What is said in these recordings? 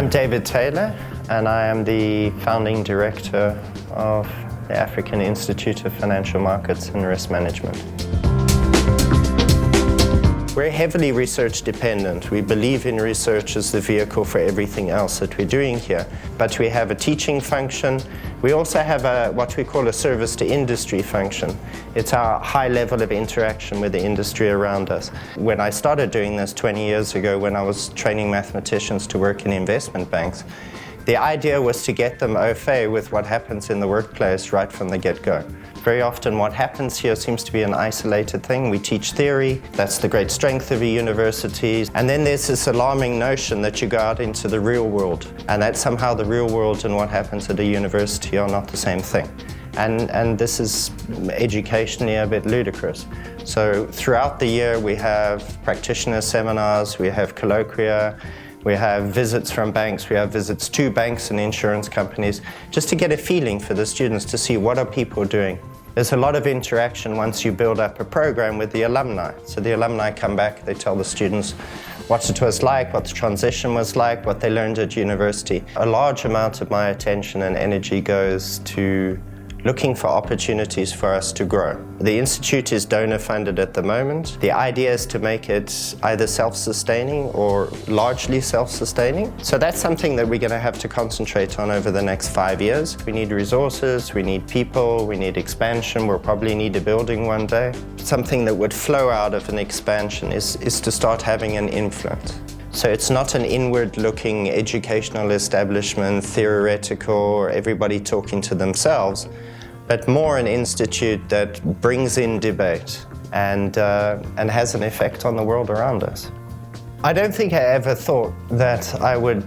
I'm David Taylor, and I am the founding director of the African Institute of Financial Markets and Risk Management. We're heavily research dependent. We believe in research as the vehicle for everything else that we're doing here. But we have a teaching function. We also have what we call a service to industry function. It's our high level of interaction with the industry around us. When I started doing this 20 years ago, when I was training mathematicians to work in investment banks, the idea was to get them au fait with what happens in the workplace right from the get-go. Very often what happens here seems to be an isolated thing. We teach theory, that's the great strength of a university. And then there's this alarming notion that you go out into the real world, and that somehow the real world and what happens at a university are not the same thing. And this is educationally a bit ludicrous. So throughout the year we have practitioner seminars, we have colloquia, we have visits from banks, we have visits to banks and insurance companies, just to get a feeling for the students to see what are people doing. There's a lot of interaction once you build up a program with the alumni. So the alumni come back, they tell the students what it was like, what the transition was like, what they learned at university. A large amount of my attention and energy goes to looking for opportunities for us to grow. The Institute is donor funded at the moment. The idea is to make it either self-sustaining or largely self-sustaining. So that's something that we're going to have to concentrate on over the next 5 years. We need resources, we need people, we need expansion. We'll probably need a building one day. Something that would flow out of an expansion is to start having an influence. So it's not an inward-looking educational establishment, theoretical, or everybody talking to themselves, but more an institute that brings in debate and has an effect on the world around us. I don't think I ever thought that I would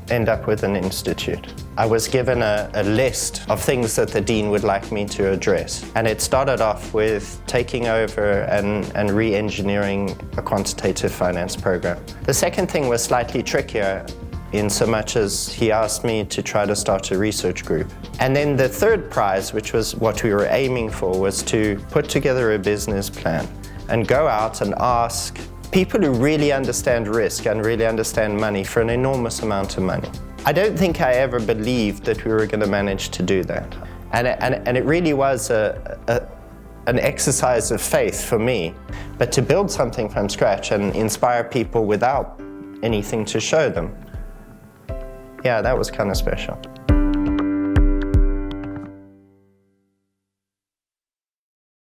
end up with an institute. I was given a list of things that the dean would like me to address. And it started off with taking over and re-engineering a quantitative finance program. The second thing was slightly trickier in so much as he asked me to try to start a research group. And then the third prize, which was what we were aiming for, was to put together a business plan and go out and ask people who really understand risk and really understand money for an enormous amount of money. I don't think I ever believed that we were going to manage to do that. And it really was an exercise of faith for me. But to build something from scratch and inspire people without anything to show them, yeah, that was kind of special.